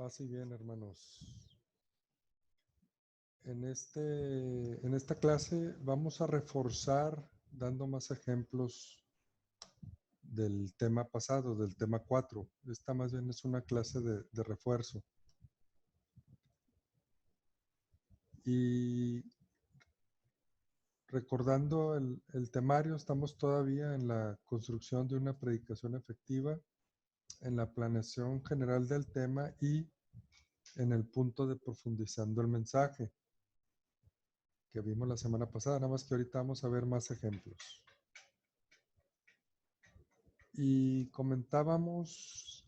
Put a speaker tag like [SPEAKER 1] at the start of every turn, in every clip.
[SPEAKER 1] Paz y bien, hermanos. En esta clase vamos a reforzar dando más ejemplos del tema pasado, del tema 4. Esta más bien es una clase de refuerzo. Y recordando el temario, estamos todavía en la construcción de una predicación efectiva, en la planeación general del tema y en el punto de profundizando el mensaje que vimos la semana pasada, nada más que ahorita vamos a ver más ejemplos. Y comentábamos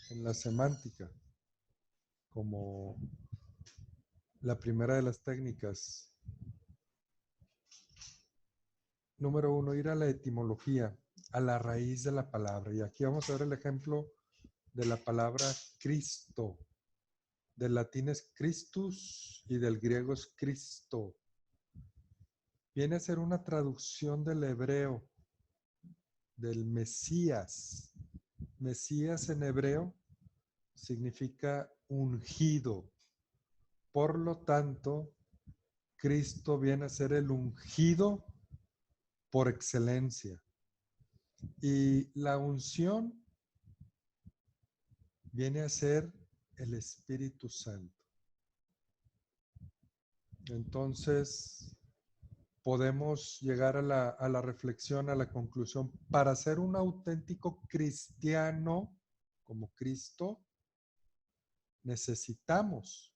[SPEAKER 1] en la semántica como la primera de las técnicas. Número 1, ir a la etimología, a la raíz de la palabra. Y aquí vamos a ver el ejemplo de la palabra Cristo. Del latín es Christus y del griego es Cristo. Viene a ser una traducción del hebreo, del Mesías. Mesías en hebreo significa ungido. Por lo tanto, Cristo viene a ser el ungido por excelencia. Y la unción viene a ser el Espíritu Santo. Entonces, podemos llegar a la reflexión, a la conclusión, para ser un auténtico cristiano como Cristo, necesitamos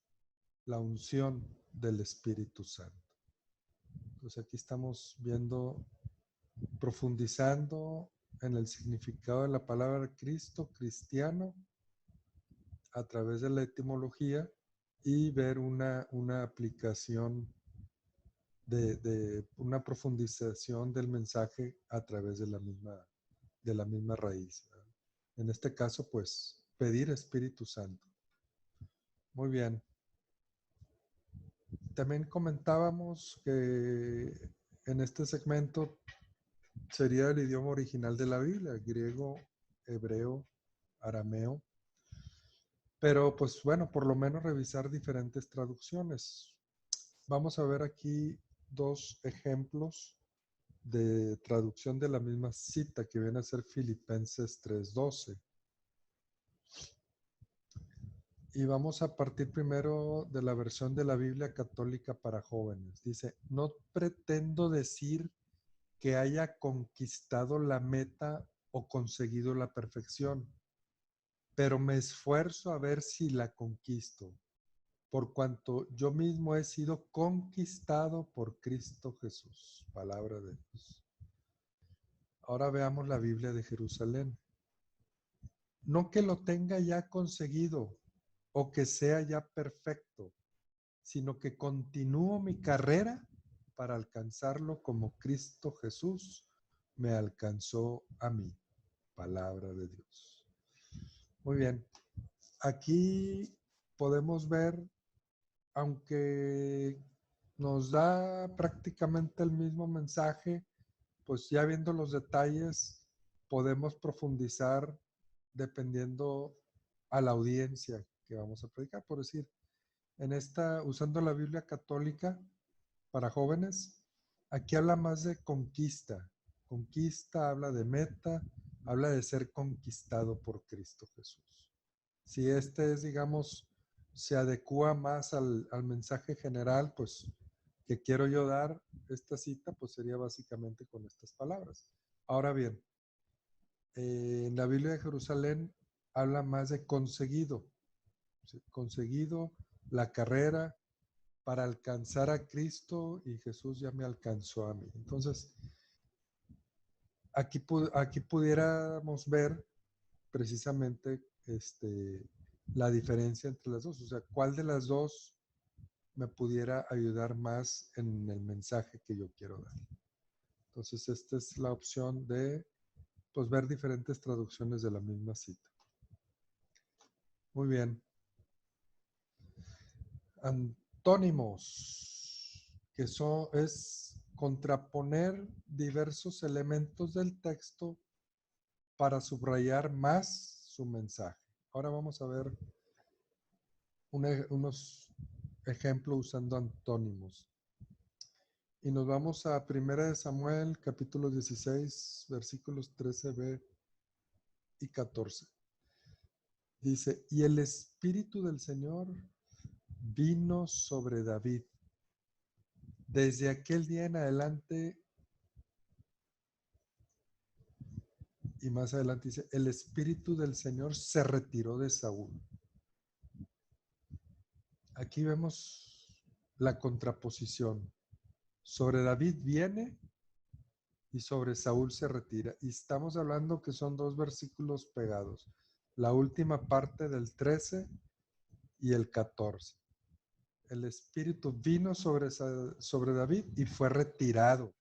[SPEAKER 1] la unción del Espíritu Santo. Entonces aquí estamos viendo, profundizando en el significado de la palabra Cristo, cristiano, a través de la etimología y ver una aplicación de una profundización del mensaje a través de la misma raíz, ¿verdad? En este caso, pues, pedir Espíritu Santo. Muy bien. También comentábamos que en este segmento sería el idioma original de la Biblia, griego, hebreo, arameo. Pero pues bueno, por lo menos revisar diferentes traducciones. Vamos a ver aquí dos ejemplos de traducción de la misma cita que viene a ser Filipenses 3:12. Y vamos a partir primero de la versión de la Biblia católica para jóvenes. Dice, no pretendo decir que haya conquistado la meta o conseguido la perfección, pero me esfuerzo a ver si la conquisto, por cuanto yo mismo he sido conquistado por Cristo Jesús. Palabra de Dios. Ahora veamos la Biblia de Jerusalén. No que lo tenga ya conseguido o que sea ya perfecto, sino que continúo mi carrera para alcanzarlo como Cristo Jesús me alcanzó a mí. Palabra de Dios. Muy bien. Aquí podemos ver, aunque nos da prácticamente el mismo mensaje, pues ya viendo los detalles, podemos profundizar dependiendo a la audiencia que vamos a predicar. Por decir, usando la Biblia católica para jóvenes, aquí habla más de conquista. Conquista, habla de meta, habla de ser conquistado por Cristo Jesús. Si este es, digamos, se adecua más al mensaje general, pues, que quiero yo dar, esta cita, pues sería básicamente con estas palabras. Ahora bien, en la Biblia de Jerusalén habla más de conseguido, ¿sí? Conseguido la carrera para alcanzar a Cristo y Jesús ya me alcanzó a mí. Entonces, aquí pudiéramos ver precisamente la diferencia entre las dos, o sea, cuál de las dos me pudiera ayudar más en el mensaje que yo quiero dar. Entonces, esta es la opción de pues, ver diferentes traducciones de la misma cita. Muy bien. Antónimos, que es contraponer diversos elementos del texto para subrayar más su mensaje. Ahora vamos a ver unos ejemplos usando antónimos. Y nos vamos a 1 de Samuel, capítulo 16, versículos 13b y 14. Dice, y el Espíritu del Señor vino sobre David. Desde aquel día en adelante, y más adelante dice, el Espíritu del Señor se retiró de Saúl. Aquí vemos la contraposición. Sobre David viene y sobre Saúl se retira. Y estamos hablando que son dos versículos pegados. La última parte del 13 y el 14. El Espíritu vino sobre David y fue retirado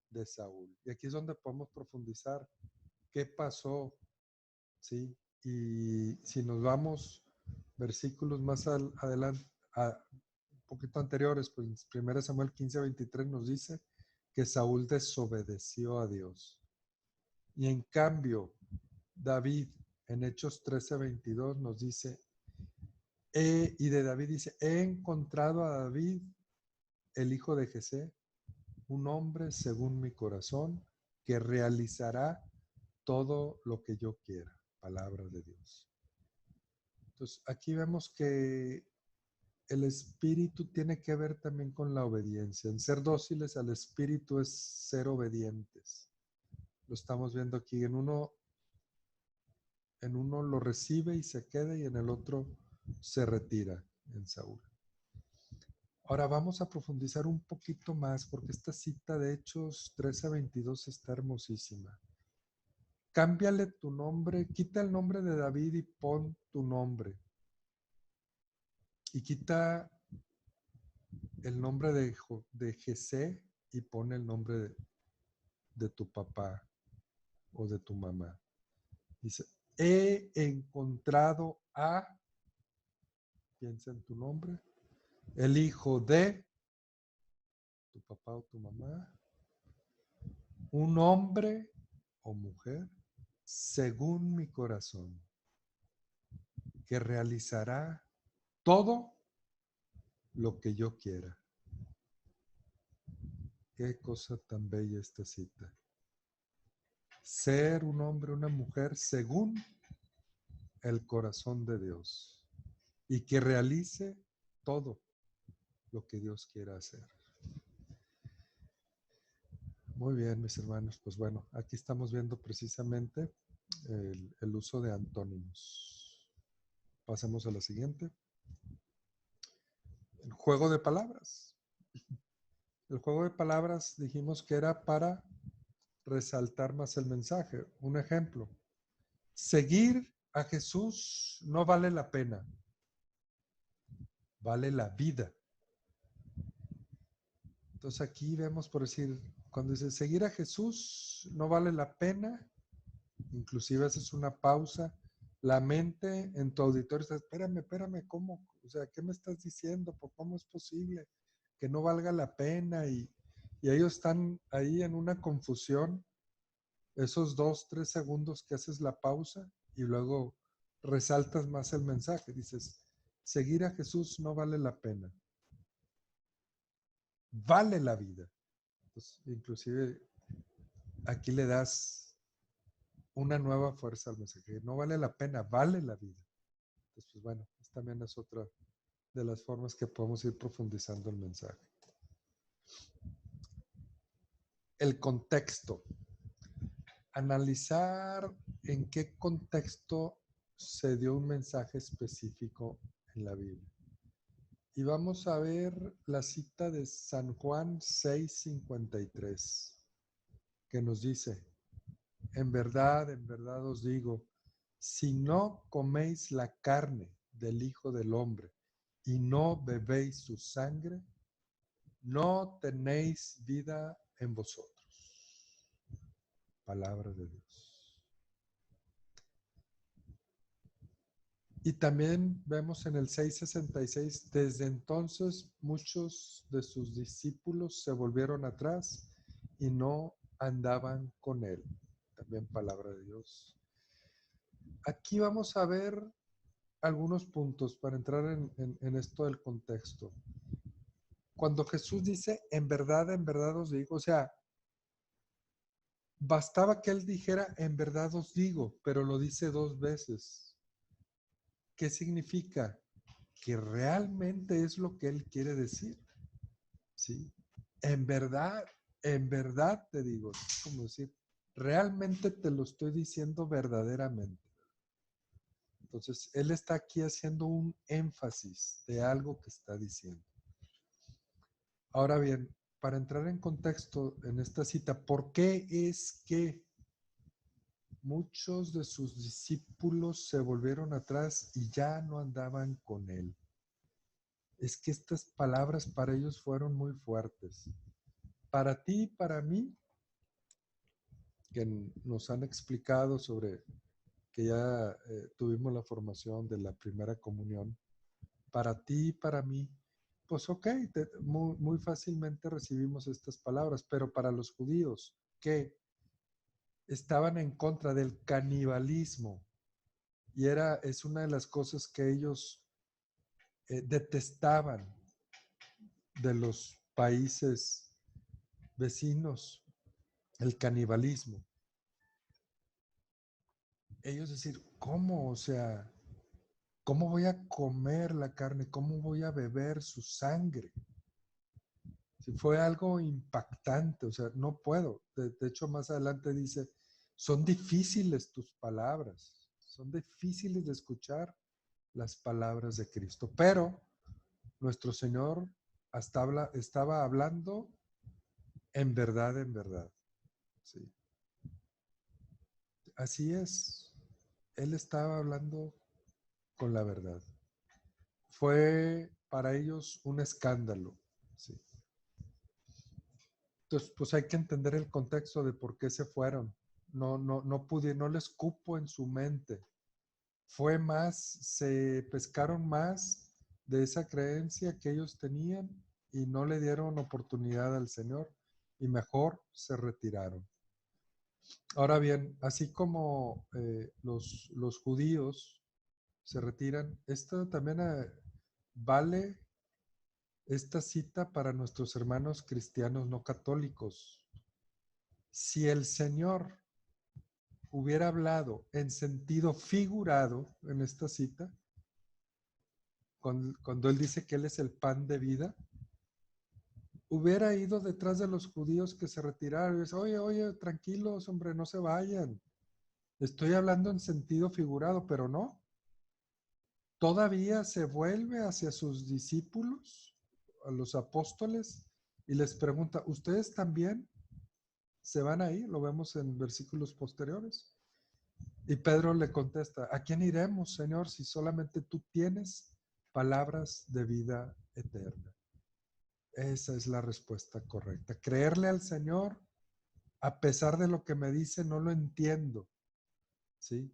[SPEAKER 1] de Saúl. Y aquí es donde podemos profundizar qué pasó, ¿sí? Y si nos vamos versículos más adelante, un poquito anteriores, pues 1 Samuel 15:23 nos dice que Saúl desobedeció a Dios. Y en cambio, David en Hechos 13:22 nos dice, y de David dice, he encontrado a David, el hijo de Jesé, un hombre según mi corazón, que realizará todo lo que yo quiera. Palabra de Dios. Entonces, aquí vemos que el espíritu tiene que ver también con la obediencia. En ser dóciles al espíritu es ser obedientes. Lo estamos viendo aquí. En uno lo recibe y se queda, y en el otro se retira, en Saúl. Ahora vamos a profundizar un poquito más, porque esta cita de Hechos 13:22 está hermosísima. Cámbiale tu nombre, quita el nombre de David y pon tu nombre. Y quita el nombre de Jesé y pon el nombre de tu papá o de tu mamá. Dice, he encontrado a, piensa en tu nombre, el hijo de tu papá o tu mamá, un hombre o mujer según mi corazón, que realizará todo lo que yo quiera. Qué cosa tan bella esta cita. Ser un hombre o una mujer según el corazón de Dios y que realice todo lo que Dios quiera hacer. Muy bien, mis hermanos. Pues bueno, aquí estamos viendo precisamente el uso de antónimos. Pasemos a la siguiente. El juego de palabras. El juego de palabras dijimos que era para resaltar más el mensaje. Un ejemplo. Seguir a Jesús no vale la pena. Vale la vida. Entonces aquí vemos, por decir, cuando dice seguir a Jesús no vale la pena, inclusive haces una pausa, la mente en tu auditorio está, espérame, ¿cómo? O sea, ¿qué me estás diciendo? ¿Cómo es posible que no valga la pena? Y ellos están ahí en una confusión, esos 2-3 segundos que haces la pausa y luego resaltas más el mensaje, dices, seguir a Jesús no vale la pena. Vale la vida. Pues, inclusive aquí le das una nueva fuerza al mensaje. No vale la pena, vale la vida. Entonces, pues bueno, también es otra de las formas que podemos ir profundizando el mensaje. El contexto. Analizar en qué contexto se dio un mensaje específico en la Biblia. Y vamos a ver la cita de San Juan 6:53, que nos dice, en verdad os digo, si no coméis la carne del Hijo del Hombre y no bebéis su sangre, no tenéis vida en vosotros. Palabra de Dios. Y también vemos en el 6:66, desde entonces muchos de sus discípulos se volvieron atrás y no andaban con él. También palabra de Dios. Aquí vamos a ver algunos puntos para entrar en esto del contexto. Cuando Jesús dice, en verdad os digo, o sea, bastaba que él dijera, en verdad os digo, pero lo dice dos veces. ¿Qué significa? Que realmente es lo que él quiere decir. ¿Sí? En verdad te digo, es como decir, realmente te lo estoy diciendo verdaderamente. Entonces, él está aquí haciendo un énfasis de algo que está diciendo. Ahora bien, para entrar en contexto en esta cita, ¿por qué es que muchos de sus discípulos se volvieron atrás y ya no andaban con él? Es que estas palabras para ellos fueron muy fuertes. Para ti y para mí, que nos han explicado sobre que ya tuvimos la formación de la primera comunión, para ti y para mí, pues ok, muy fácilmente recibimos estas palabras, pero para los judíos que estaban en contra del canibalismo, y es una de las cosas que ellos detestaban de los países vecinos, el canibalismo. Ellos decir, ¿cómo? O sea, ¿cómo voy a comer la carne? ¿Cómo voy a beber su sangre? Si fue algo impactante, o sea, no puedo. De hecho, más adelante dice, son difíciles tus palabras, son difíciles de escuchar las palabras de Cristo, pero nuestro Señor estaba hablando en verdad, en verdad. Sí. Así es, Él estaba hablando con la verdad. Fue para ellos un escándalo. Sí. Entonces, pues hay que entender el contexto de por qué se fueron. No pude, no les cupo en su mente. Fue más, se pescaron más de esa creencia que ellos tenían y no le dieron oportunidad al Señor y mejor se retiraron. Ahora bien, así como los judíos se retiran, esto también vale esta cita para nuestros hermanos cristianos no católicos. Si el Señor hubiera hablado en sentido figurado en esta cita, cuando Él dice que Él es el pan de vida, hubiera ido detrás de los judíos que se retiraron y dice, oye, tranquilos, hombre, no se vayan. Estoy hablando en sentido figurado, pero no. Todavía se vuelve hacia sus discípulos, a los apóstoles, y les pregunta, ¿ustedes también se van a ir? Lo vemos en versículos posteriores. Y Pedro le contesta, ¿a quién iremos, Señor, si solamente tú tienes palabras de vida eterna? Esa es la respuesta correcta. Creerle al Señor, a pesar de lo que me dice, no lo entiendo. ¿Sí?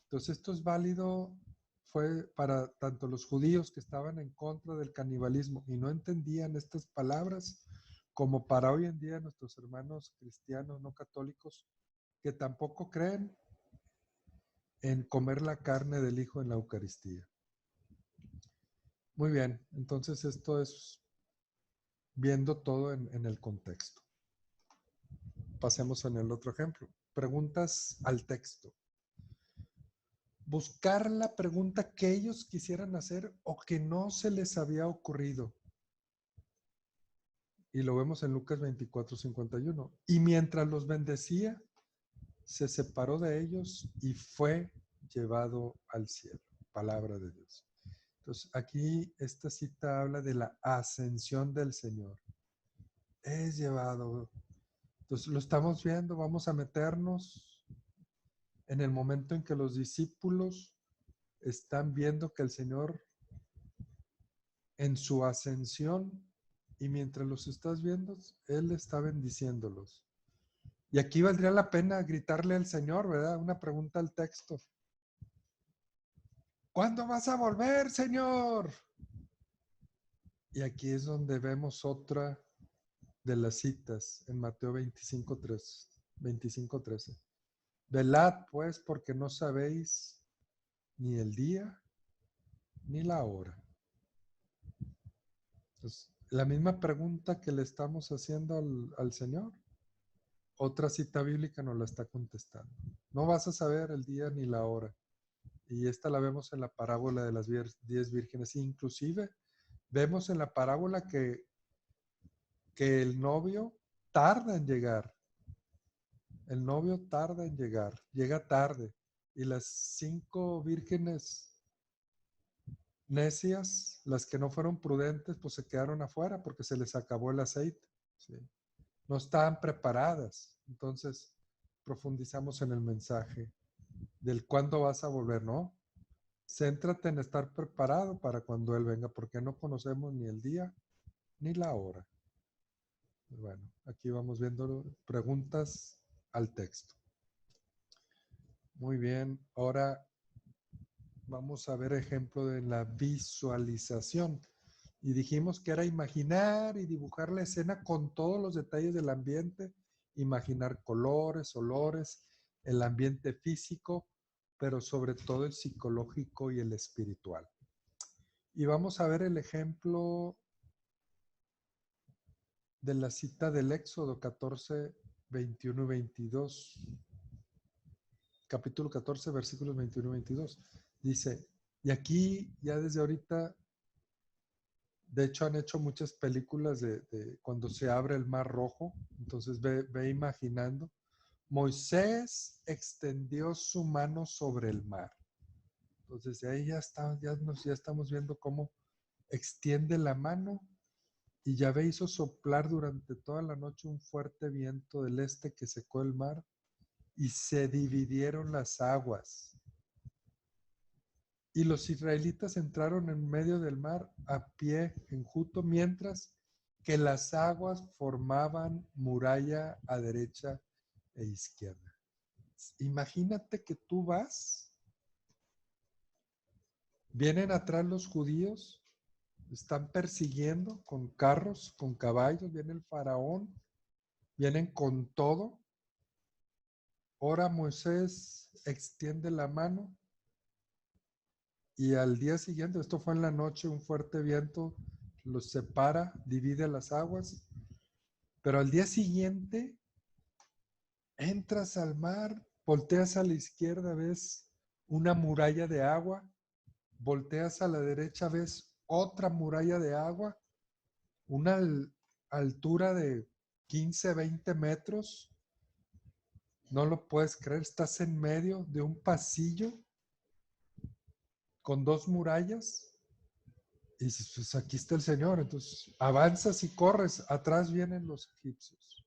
[SPEAKER 1] Entonces esto es válido, fue para tanto los judíos que estaban en contra del canibalismo y no entendían estas palabras, como para hoy en día nuestros hermanos cristianos no católicos que tampoco creen en comer la carne del Hijo en la Eucaristía. Muy bien, entonces esto es viendo todo en el contexto. Pasemos en el otro ejemplo. Preguntas al texto. Buscar la pregunta que ellos quisieran hacer o que no se les había ocurrido. Y lo vemos en Lucas 24:51. Y mientras los bendecía, se separó de ellos y fue llevado al cielo. Palabra de Dios. Entonces, aquí esta cita habla de la ascensión del Señor. Es llevado. Entonces, lo estamos viendo, vamos a meternos en el momento en que los discípulos están viendo que el Señor en su ascensión y mientras los estás viendo, Él está bendiciéndolos. Y aquí valdría la pena gritarle al Señor, ¿verdad? Una pregunta al texto. ¿Cuándo vas a volver, Señor? Y aquí es donde vemos otra de las citas en Mateo 25:13. Velad pues porque no sabéis ni el día, ni la hora. Entonces, la misma pregunta que le estamos haciendo al Señor, otra cita bíblica nos la está contestando. No vas a saber el día ni la hora. Y esta la vemos en la parábola de las 10 vírgenes. Inclusive vemos en la parábola que el novio tarda en llegar. El novio tarda en llegar, llega tarde. Y las 5 vírgenes necias, las que no fueron prudentes, pues se quedaron afuera porque se les acabó el aceite. ¿Sí? No estaban preparadas. Entonces, profundizamos en el mensaje del cuándo vas a volver, ¿no? Céntrate en estar preparado para cuando Él venga, porque no conocemos ni el día ni la hora. Bueno, aquí vamos viendo preguntas al texto. Muy bien, ahora vamos a ver ejemplo de la visualización. Y dijimos que era imaginar y dibujar la escena con todos los detalles del ambiente, imaginar colores, olores, el ambiente físico, pero sobre todo el psicológico y el espiritual. Y vamos a ver el ejemplo de la cita del Éxodo 14, 21 y 22. Capítulo 14, versículos 21 y 22. Dice, y aquí ya desde ahorita, de hecho han hecho muchas películas de cuando se abre el mar rojo, entonces ve imaginando. Moisés extendió su mano sobre el mar. Entonces ahí ya estamos viendo cómo extiende la mano y Yahvé hizo soplar durante toda la noche un fuerte viento del este que secó el mar y se dividieron las aguas. Y los israelitas entraron en medio del mar a pie enjuto, mientras que las aguas formaban muralla a derecha e izquierda. Imagínate que tú vas, vienen atrás los judíos, están persiguiendo con carros, con caballos, viene el faraón, vienen con todo. Ora Moisés extiende la mano y al día siguiente, esto fue en la noche, un fuerte viento los separa, divide las aguas, pero al día siguiente entras al mar, volteas a la izquierda, ves una muralla de agua, volteas a la derecha, ves otra muralla de agua, una altura de 15, 20 metros. No lo puedes creer, estás en medio de un pasillo con 2 murallas. Y dices, pues aquí está el Señor. Entonces avanzas y corres, atrás vienen los egipcios.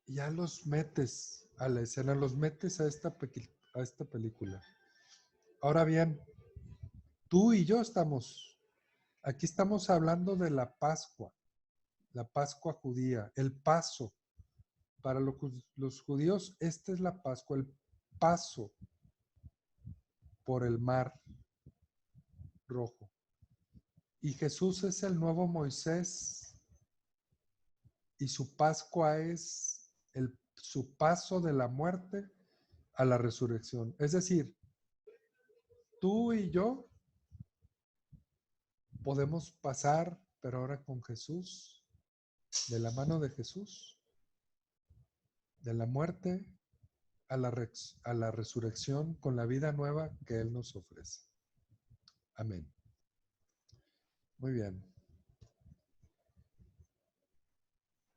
[SPEAKER 1] Y ya los metes a la escena, los metes a esta película. Ahora bien, tú y yo aquí estamos hablando de la Pascua judía, el paso. Para los judíos, esta es la Pascua, el paso por el mar rojo. Y Jesús es el nuevo Moisés y su Pascua es su paso de la muerte a la resurrección. Es decir, tú y yo podemos pasar, pero ahora con Jesús, de la mano de Jesús, de la muerte a la resurrección con la vida nueva que Él nos ofrece. Amén. Muy bien.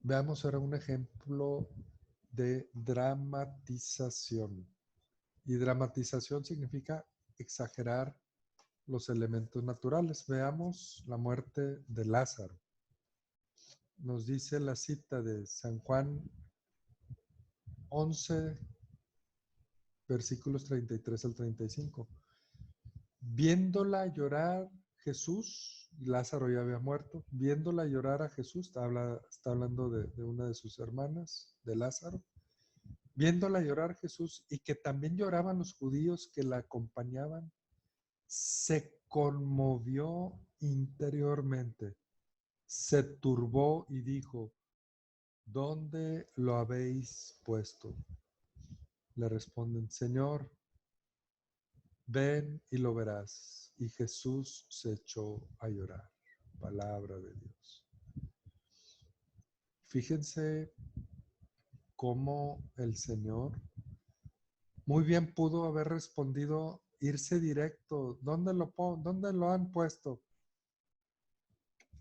[SPEAKER 1] Veamos ahora un ejemplo de dramatización. Y dramatización significa exagerar los elementos naturales. Veamos la muerte de Lázaro. Nos dice la cita de San Juan 11, versículos 33 al 35. Viéndola llorar Jesús, Lázaro ya había muerto, viéndola llorar a Jesús, está hablando de una de sus hermanas, de Lázaro, viéndola llorar Jesús y que también lloraban los judíos que la acompañaban, se conmovió interiormente, se turbó y dijo, ¿dónde lo habéis puesto? Le responden, Señor, ven y lo verás. Y Jesús se echó a llorar. Palabra de Dios. Fíjense cómo el Señor muy bien pudo haber respondido, irse directo. ¿Dónde lo han puesto?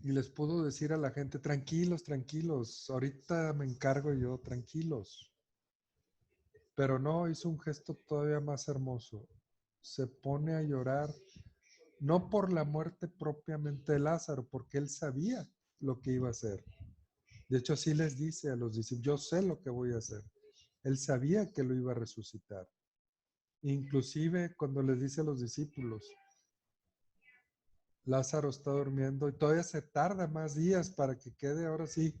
[SPEAKER 1] Y les pudo decir a la gente, tranquilos, tranquilos, ahorita me encargo yo, tranquilos. Pero no, hizo un gesto todavía más hermoso. Se pone a llorar, no por la muerte propiamente de Lázaro, porque él sabía lo que iba a hacer. De hecho, así les dice a los discípulos, yo sé lo que voy a hacer. Él sabía que lo iba a resucitar. Inclusive cuando les dice a los discípulos, Lázaro está durmiendo y todavía se tarda más días para que quede ahora sí.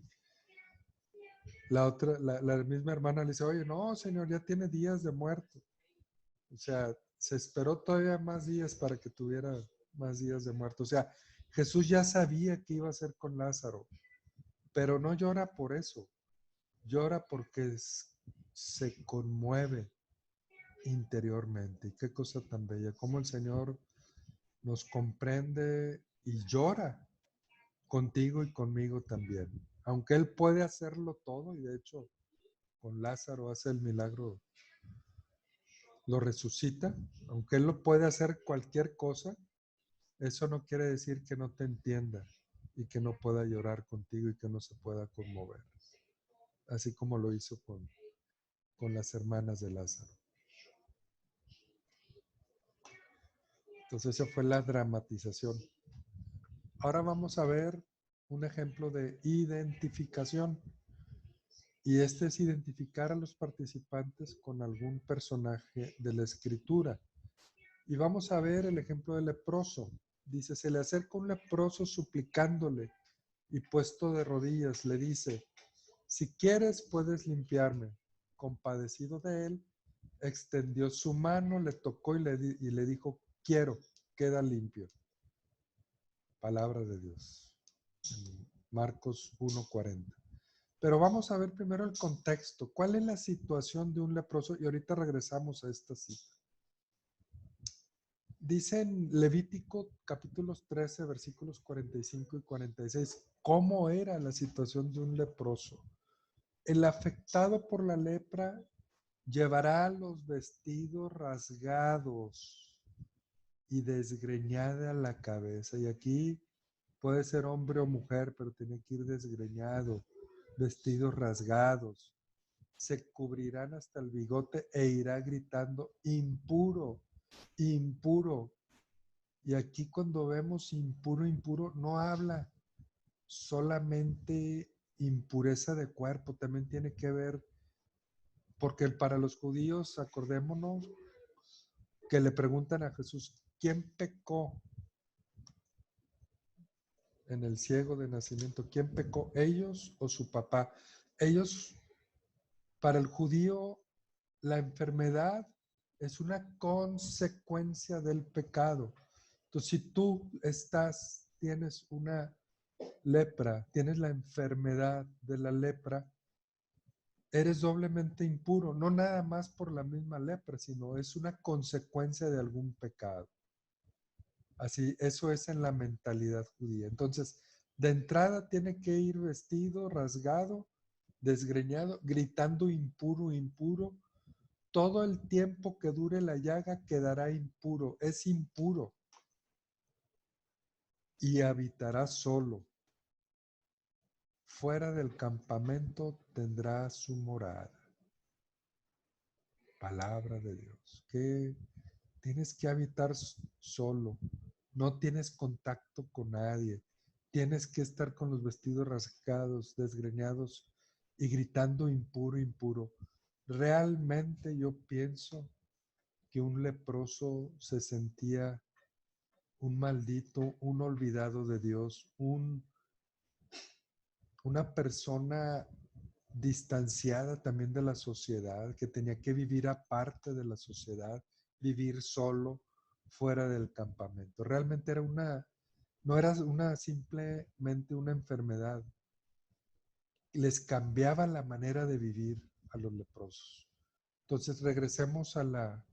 [SPEAKER 1] La misma hermana le dice, oye, no, Señor, ya tiene días de muerto. O sea, se esperó todavía más días para que tuviera más días de muerto. O sea, Jesús ya sabía qué iba a hacer con Lázaro, pero no llora por eso. Llora porque se conmueve interiormente. Y qué cosa tan bella, cómo el Señor nos comprende y llora contigo y conmigo también. Aunque Él puede hacerlo todo, y de hecho con Lázaro hace el milagro, lo resucita, aunque Él lo puede hacer cualquier cosa, eso no quiere decir que no te entienda y que no pueda llorar contigo y que no se pueda conmover, así como lo hizo con las hermanas de Lázaro. Entonces esa fue la dramatización. Ahora vamos a ver un ejemplo de identificación. Y este es identificar a los participantes con algún personaje de la escritura. Y vamos a ver el ejemplo del leproso. Dice, se le acerca un leproso suplicándole y puesto de rodillas le dice, si quieres puedes limpiarme. Compadecido de él, extendió su mano, le tocó y le dijo, quiero, queda limpio. Palabra de Dios. Marcos 1:40. Pero vamos a ver primero el contexto. ¿Cuál es la situación de un leproso? Y ahorita regresamos a esta cita. Dice en Levítico capítulos 13, versículos 45 y 46, cómo era la situación de un leproso. El afectado por la lepra llevará los vestidos rasgados y desgreñada la cabeza. Y aquí puede ser hombre o mujer, pero tiene que ir desgreñado, vestidos rasgados. Se cubrirán hasta el bigote e irá gritando, impuro, impuro. Y aquí cuando vemos impuro, impuro, no habla solamente impureza de cuerpo, también tiene que ver, porque para los judíos, acordémonos, que le preguntan a Jesús, ¿quién pecó en el ciego de nacimiento? ¿Quién pecó, ellos o su papá? Ellos, para el judío, la enfermedad es una consecuencia del pecado. Entonces, si tú tienes una lepra, tienes la enfermedad de la lepra, eres doblemente impuro, no nada más por la misma lepra, sino es una consecuencia de algún pecado. Así, eso es en la mentalidad judía. Entonces, de entrada tiene que ir vestido, rasgado, desgreñado, gritando impuro, impuro. Todo el tiempo que dure la llaga quedará impuro, es impuro. Y habitará solo. Fuera del campamento tendrá su morada. Palabra de Dios. Que tienes que habitar solo. No tienes contacto con nadie. Tienes que estar con los vestidos rasgados, desgreñados y gritando impuro, impuro. Realmente yo pienso que un leproso se sentía un maldito, un olvidado de Dios, una persona distanciada también de la sociedad, que tenía que vivir aparte de la sociedad, vivir solo, fuera del campamento. Realmente no era simplemente una enfermedad, les cambiaba la manera de vivir a los leprosos. Entonces regresemos a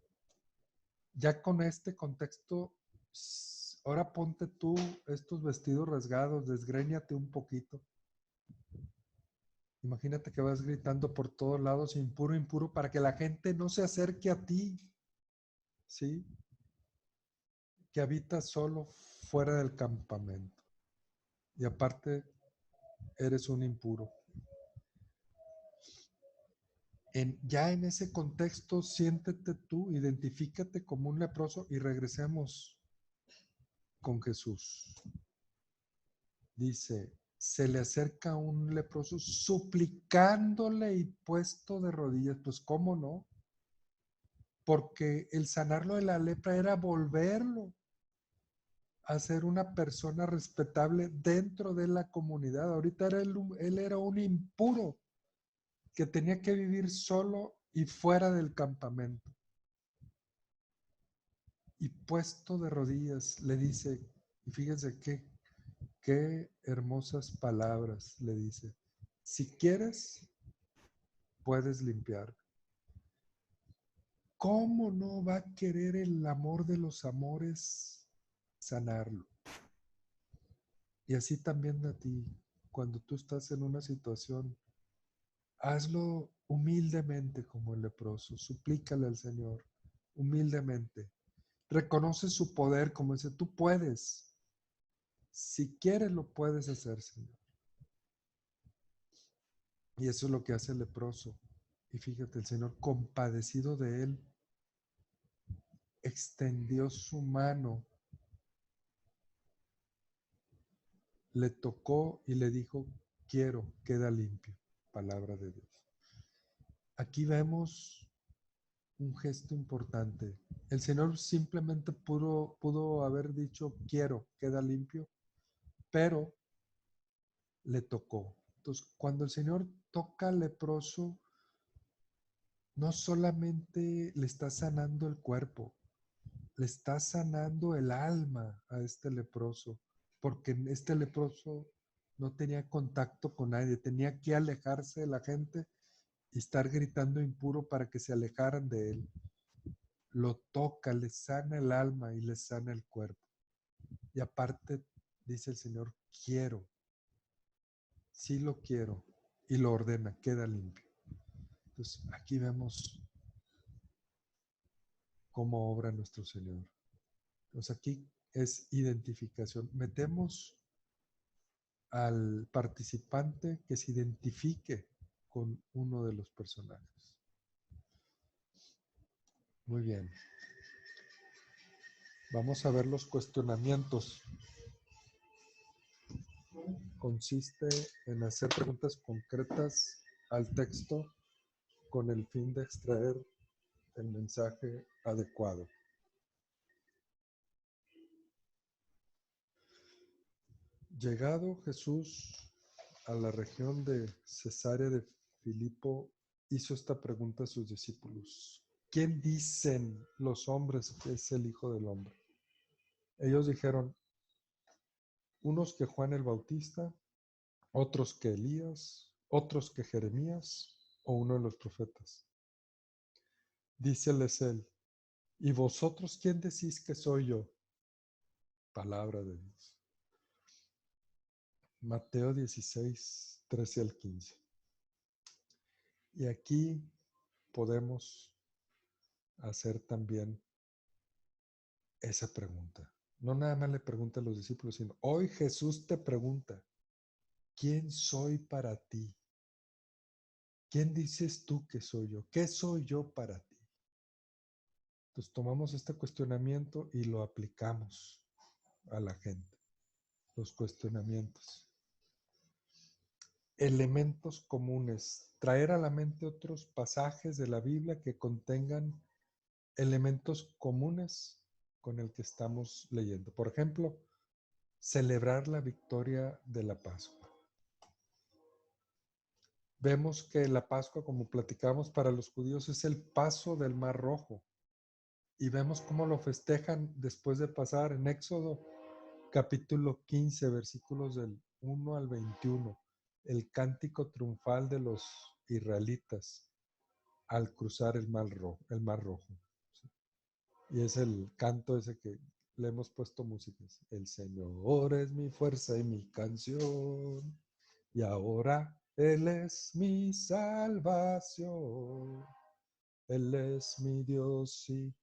[SPEAKER 1] ya con este contexto, ahora ponte tú estos vestidos rasgados, desgréñate un poquito. Imagínate que vas gritando por todos lados, impuro, impuro, para que la gente no se acerque a ti, ¿sí? Que habitas solo fuera del campamento. Y aparte, eres un impuro. Ya en ese contexto, siéntete tú, identifícate como un leproso y regresemos con Jesús. Dice, se le acerca a un leproso suplicándole y puesto de rodillas. Pues, ¿cómo no? Porque el sanarlo de la lepra era volverlo a ser una persona respetable dentro de la comunidad. Ahorita él era un impuro que tenía que vivir solo y fuera del campamento. Y puesto de rodillas le dice, y fíjense qué hermosas palabras le dice, si quieres, puedes limpiar. ¿Cómo no va a querer el amor de los amores sanarlo? Y así también a ti, cuando tú estás en una situación, hazlo humildemente como el leproso, suplícale al Señor, humildemente. Reconoce su poder, como dice, tú puedes. Si quieres, lo puedes hacer, Señor. Y eso es lo que hace el leproso. Y fíjate, el Señor, compadecido de él, extendió su mano, le tocó y le dijo, quiero, queda limpio. Palabra de Dios. Aquí vemos un gesto importante. El Señor simplemente pudo haber dicho, quiero, queda limpio, pero le tocó. Entonces, cuando el Señor toca al leproso, no solamente le está sanando el cuerpo, le está sanando el alma a este leproso, porque este leproso no tenía contacto con nadie, tenía que alejarse de la gente y estar gritando impuro para que se alejaran de él. Lo toca, le sana el alma y le sana el cuerpo. Y aparte, dice el Señor, quiero, sí lo quiero, y lo ordena, queda limpio. Entonces, aquí vemos cómo obra nuestro Señor. Entonces, aquí es identificación. Metemos al participante que se identifique con uno de los personajes. Muy bien. Vamos a ver los cuestionamientos. Consiste en hacer preguntas concretas al texto con el fin de extraer el mensaje adecuado. Llegado Jesús a la región de Cesarea de Filipo, hizo esta pregunta a sus discípulos. ¿Quién dicen los hombres que es el Hijo del Hombre? Ellos dijeron, unos que Juan el Bautista, otros que Elías, otros que Jeremías o uno de los profetas. Díceles él, ¿y vosotros quién decís que soy yo? Palabra de Dios. Mateo 16, 13 al 15. Y aquí podemos hacer también esa pregunta. No nada más le pregunta a los discípulos, sino hoy Jesús te pregunta, ¿quién soy para ti? ¿Quién dices tú que soy yo? ¿Qué soy yo para ti? Entonces tomamos este cuestionamiento y lo aplicamos a la gente. Los cuestionamientos. Elementos comunes. Traer a la mente otros pasajes de la Biblia que contengan elementos comunes con el que estamos leyendo. Por ejemplo, celebrar la victoria de la Pascua. Vemos que la Pascua, como platicamos para los judíos, es el paso del Mar Rojo. Y vemos cómo lo festejan después de pasar en Éxodo capítulo 15, versículos del 1 al 21, el cántico triunfal de los israelitas al cruzar el Mar Rojo. ¿Sí? Y es el canto ese que le hemos puesto músicas. El Señor es mi fuerza y mi canción. Y ahora Él es mi salvación. Él es mi Dios y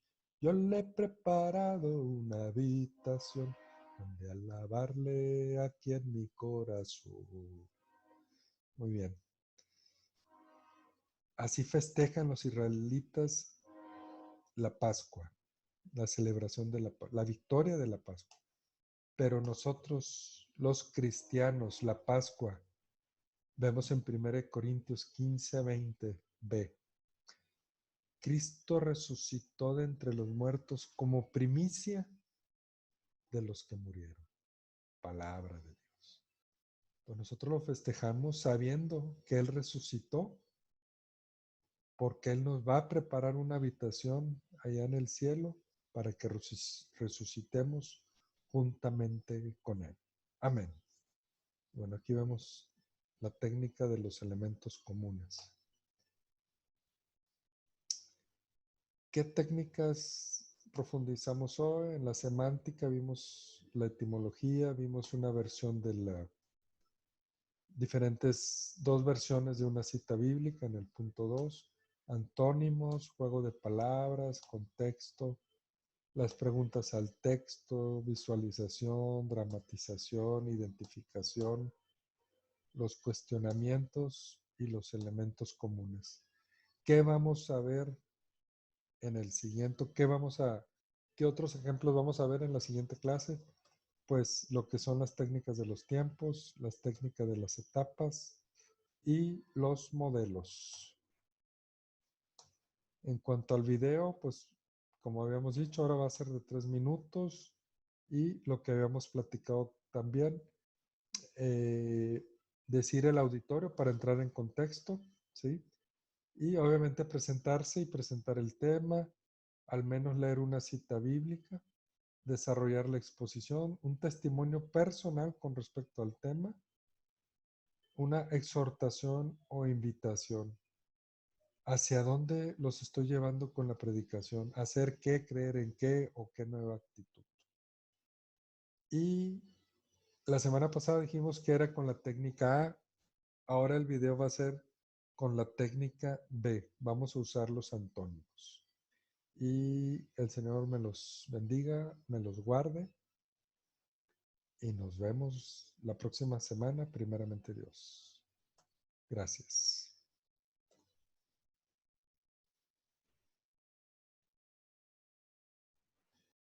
[SPEAKER 1] yo le he preparado una habitación donde alabarle aquí en mi corazón. Muy bien. Así festejan los israelitas la Pascua, la celebración de la victoria de la Pascua. Pero nosotros, los cristianos, la Pascua, vemos en 1 Corintios 15:20b. Cristo resucitó de entre los muertos como primicia de los que murieron. Palabra de Dios. Pues nosotros lo festejamos sabiendo que Él resucitó, porque Él nos va a preparar una habitación allá en el cielo para que resucitemos juntamente con Él. Amén. Bueno, aquí vemos la técnica de los elementos comunes. ¿Qué técnicas profundizamos hoy? En la semántica vimos la etimología, vimos una versión de la dos versiones de una cita bíblica en el punto 2, antónimos, juego de palabras, contexto, las preguntas al texto, visualización, dramatización, identificación, los cuestionamientos y los elementos comunes. ¿Qué vamos a ver en el siguiente? ¿Qué otros ejemplos vamos a ver en la siguiente clase? Pues lo que son las técnicas de los tiempos, las técnicas de las etapas y los modelos. En cuanto al video, pues como habíamos dicho, ahora va a ser de 3 minutos y lo que habíamos platicado también, decir el auditorio para entrar en contexto, ¿sí? Y obviamente presentarse y presentar el tema, al menos leer una cita bíblica, desarrollar la exposición, un testimonio personal con respecto al tema, una exhortación o invitación. ¿Hacia dónde los estoy llevando con la predicación? ¿Hacer qué, creer en qué o qué nueva actitud? Y la semana pasada dijimos que era con la técnica A, ahora el video va a ser con la técnica B. Vamos a usar los antónimos. Y el Señor me los bendiga, me los guarde y nos vemos la próxima semana, primeramente Dios. Gracias.